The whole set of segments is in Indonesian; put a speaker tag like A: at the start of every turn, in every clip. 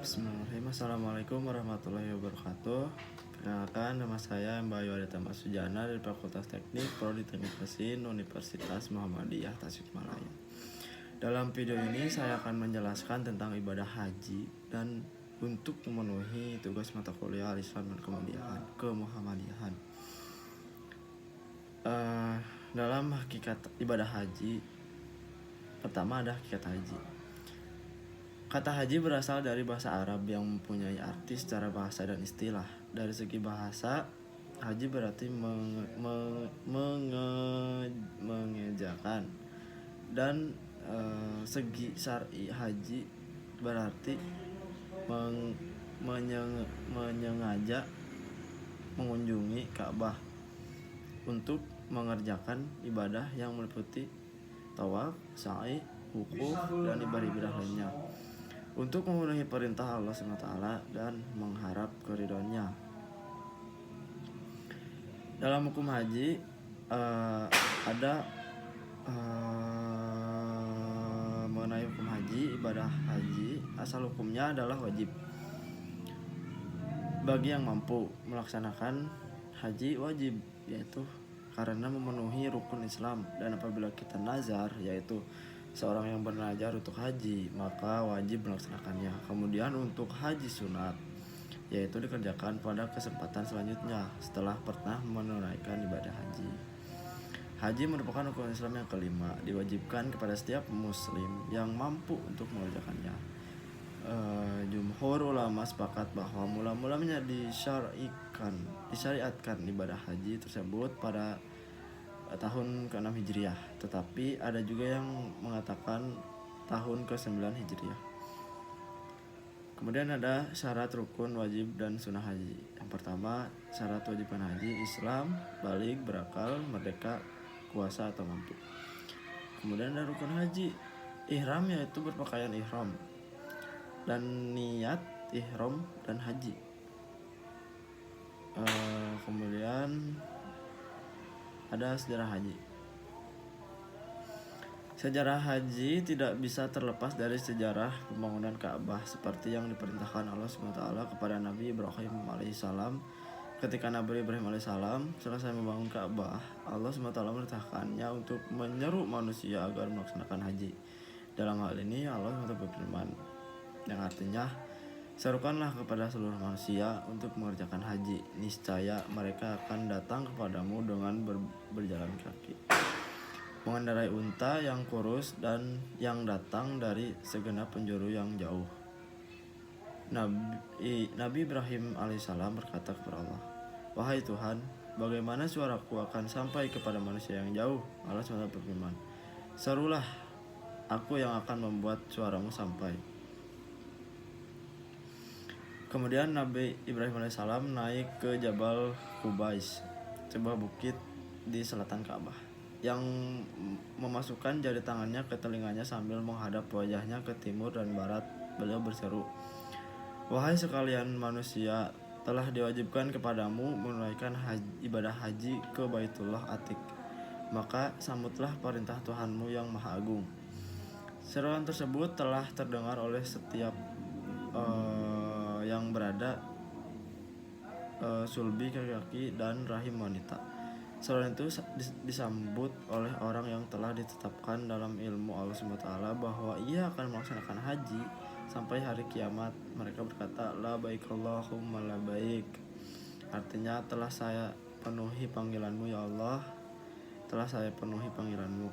A: Bismillahirrahmanirrahim. Assalamualaikum warahmatullahi wabarakatuh. Perkenalkan, nama saya Bayu Aditya Sujana dari Fakultas Teknik Prodi Teknik Mesin Universitas Muhammadiyah Tasikmalaya. Dalam video ini saya akan menjelaskan tentang ibadah haji dan untuk memenuhi tugas mata kuliah Al-Islam dan Kemuhammadiyahan. Dalam hakikat ibadah haji, pertama ada hakikat haji. Kata haji berasal dari bahasa Arab yang mempunyai arti secara bahasa dan istilah. Dari segi bahasa, haji berarti mengejakan, dan segi syar'i haji berarti menyengaja mengunjungi Ka'bah untuk mengerjakan ibadah yang meliputi tawaf, sa'i, wukuf, dan ibadah-ibadah lainnya untuk memenuhi perintah Allah SWT dan mengharap keridhoannya. Dalam hukum haji ada mengenai hukum haji, ibadah haji asal hukumnya adalah wajib bagi yang mampu melaksanakan haji wajib, yaitu karena memenuhi rukun Islam, dan apabila kita nazar, yaitu seorang yang bernazar untuk haji, maka wajib melaksanakannya. Kemudian untuk haji sunat, yaitu dikerjakan pada kesempatan selanjutnya setelah pernah menunaikan ibadah haji. Haji merupakan rukun Islam yang kelima, diwajibkan kepada setiap muslim yang mampu untuk mengerjakannya. Jumhur ulama sepakat bahwa mula-mulanya disyariatkan ibadah haji tersebut pada tahun ke-6 Hijriah, tetapi ada juga yang mengatakan tahun ke-9 Hijriah. Kemudian ada syarat rukun wajib dan sunnah haji. Yang pertama, syarat wajibkan haji: Islam, baligh, berakal, merdeka, kuasa atau mampu. Kemudian ada rukun haji ihram, yaitu berpakaian ihram dan niat ihram dan haji. Kemudian ada sejarah haji. Sejarah haji tidak bisa terlepas dari sejarah pembangunan Ka'bah, seperti yang diperintahkan Allah SWT kepada Nabi Ibrahim alaihissalam. Ketika Nabi Ibrahim alaihissalam selesai membangun Ka'bah, Allah SWT memerintahkannya untuk menyeru manusia agar melaksanakan haji. Dalam hal ini Allah SWT berfirman, yang artinya, serukanlah kepada seluruh manusia untuk mengerjakan haji, niscaya mereka akan datang kepadamu dengan berjalan kaki, mengendarai unta yang kurus dan yang datang dari segenap penjuru yang jauh. Nabi Ibrahim alaihissalam berkata kepada Allah, "Wahai Tuhan, bagaimana suaraku akan sampai kepada manusia yang jauh?" Allah SWT berfirman, "Serulah, aku yang akan membuat suaramu sampai." Kemudian Nabi Ibrahim alaihissalam naik ke Jabal Qubais, sebuah bukit di selatan Ka'bah, yang memasukkan jari tangannya ke telinganya sambil menghadap wajahnya ke timur dan barat. Beliau berseru, "Wahai sekalian manusia, telah diwajibkan kepadamu menunaikan ibadah haji ke Baitullah Atiq. Maka sambutlah perintah Tuhanmu yang Maha Agung." Seruan tersebut telah terdengar oleh setiap yang berada sulbi laki-laki dan rahim wanita. Seruan itu disambut oleh orang yang telah ditetapkan dalam ilmu Allah SWT bahwa ia akan melaksanakan haji sampai hari kiamat. Mereka berkata, "Labaik Allahumma labaik." Artinya, telah saya penuhi panggilanmu ya Allah, telah saya penuhi panggilanmu.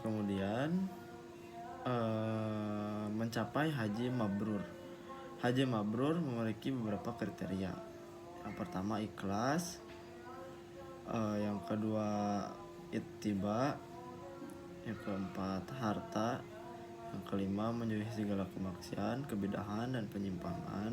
A: Kemudian mencapai haji mabrur. Haji mabrur memiliki beberapa kriteria. Yang pertama, ikhlas. Yang kedua, ittiba. Yang keempat, harta. Yang kelima, menjauhi segala kemaksiatan, kebidahan, dan penyimpangan.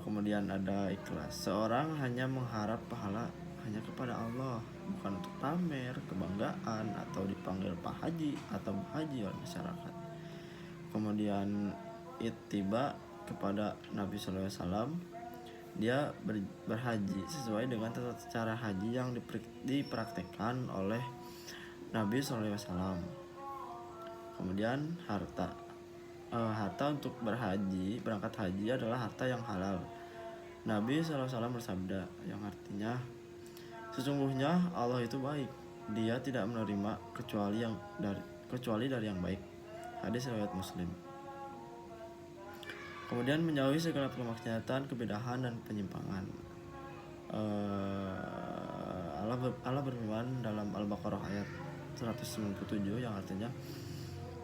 A: Kemudian ada ikhlas. Seorang hanya mengharap pahala hanya kepada Allah, bukan untuk pamer, kebanggaan, atau dipanggil Pak Haji atau Bu Haji oleh masyarakat. Kemudian ittiba kepada Nabi SAW. Dia berhaji sesuai dengan tata cara haji yang dipraktekkan oleh Nabi SAW. Kemudian harta untuk berangkat haji adalah harta yang halal. Nabi SAW bersabda, yang artinya, sesungguhnya Allah itu baik, Dia tidak menerima kecuali dari yang baik. Hadis riwayat Muslim. Kemudian menjauhi segala kemaksiatan, kebidahan dan penyimpangan. Allah berfirman dalam Al-Baqarah ayat 197 yang artinya,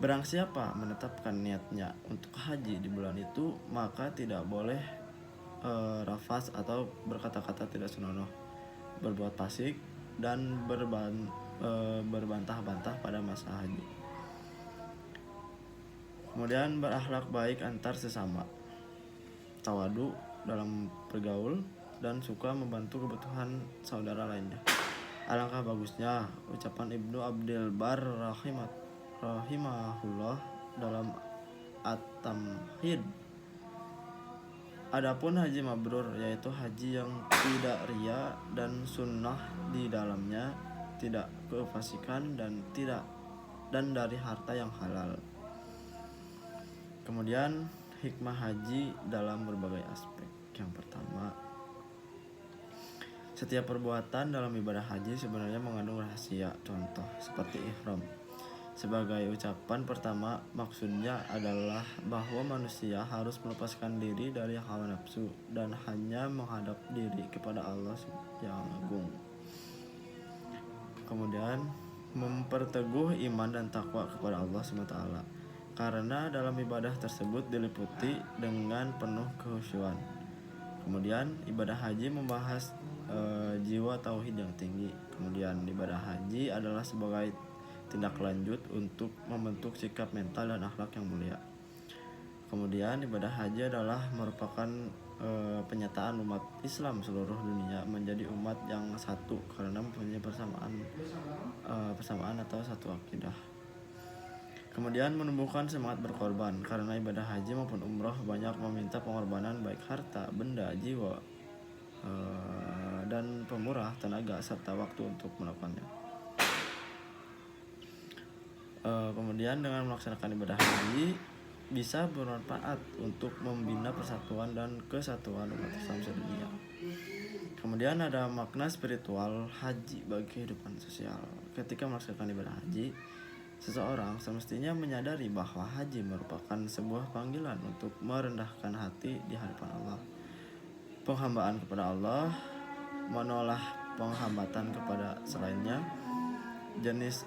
A: barang siapa menetapkan niatnya untuk haji di bulan itu, maka tidak boleh rafas atau berkata-kata tidak senonoh, berbuat fasik dan berbantah-bantah pada masa haji. Kemudian berakhlak baik antar sesama, tawadu dalam bergaul, dan suka membantu kebutuhan saudara lainnya. Alangkah bagusnya ucapan Ibnu Abdul Bar rahimahullah dalam At-Tamhid. Adapun haji mabrur, yaitu haji yang tidak riya dan sunnah di dalamnya, tidak kefasikan dan dari harta yang halal. Kemudian hikmah haji dalam berbagai aspek. Yang pertama, setiap perbuatan dalam ibadah haji sebenarnya mengandung rahasia. Contoh seperti ihram. Sebagai ucapan pertama, maksudnya adalah bahwa manusia harus melepaskan diri dari hawa nafsu dan hanya menghadap diri kepada Allah yang agung. Kemudian memperteguh iman dan takwa kepada Allah SWT, karena dalam ibadah tersebut diliputi dengan penuh kehusyuan. Kemudian ibadah haji membahas jiwa tauhid yang tinggi. Kemudian ibadah haji adalah sebagai tindak lanjut untuk membentuk sikap mental dan akhlak yang mulia. Kemudian ibadah haji adalah merupakan penyataan umat Islam seluruh dunia menjadi umat yang satu karena mempunyai persamaan atau satu akidah. Kemudian menumbuhkan semangat berkorban, karena ibadah haji maupun umroh banyak meminta pengorbanan baik harta, benda, jiwa, dan pemurah tenaga serta waktu untuk melakukannya. Kemudian dengan melaksanakan ibadah haji bisa bermanfaat untuk membina persatuan dan kesatuan umat Islam sedunia. Kemudian ada makna spiritual haji bagi kehidupan sosial. Ketika melaksanakan ibadah haji, seseorang semestinya menyadari bahwa haji merupakan sebuah panggilan untuk merendahkan hati di hadapan Allah, penghambaan kepada Allah, menolak penghambatan kepada selainnya. Jenis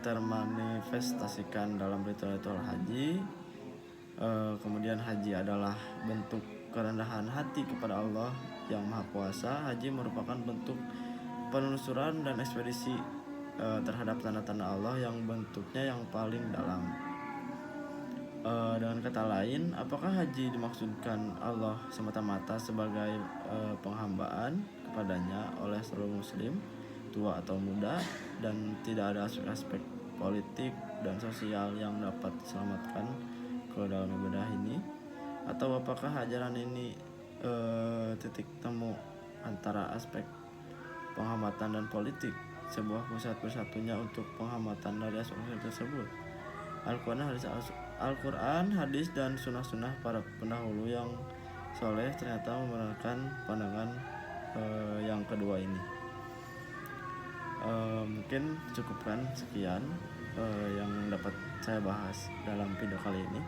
A: termanifestasikan dalam ritual haji. Kemudian haji adalah bentuk kerendahan hati kepada Allah yang Maha Kuasa. Haji merupakan bentuk penelusuran dan ekspedisi terhadap tanda-tanda Allah yang bentuknya yang paling dalam. Dengan kata lain, apakah haji dimaksudkan Allah semata-mata sebagai penghambaan kepadanya oleh seluruh muslim, tua atau muda, dan tidak ada aspek-aspek politik dan sosial yang dapat diselamatkan ke dalam ibadah ini? Atau apakah ajaran ini titik temu antara aspek penghambatan dan politik, sebuah pusat bersatunya untuk penghambatan dari aspek tersebut? Al-Quran, hadis, dan sunnah-sunnah para pendahulu yang soleh ternyata membenarkan pandangan yang kedua ini. Mungkin cukupkan sekian yang dapat saya bahas dalam video kali ini.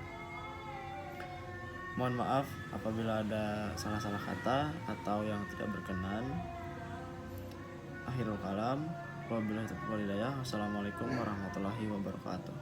A: Mohon maaf apabila ada salah-salah kata atau yang tidak berkenan. Akhirul kalam, wabillahi taufiq wal hidayah. Wassalamualaikum warahmatullahi wabarakatuh.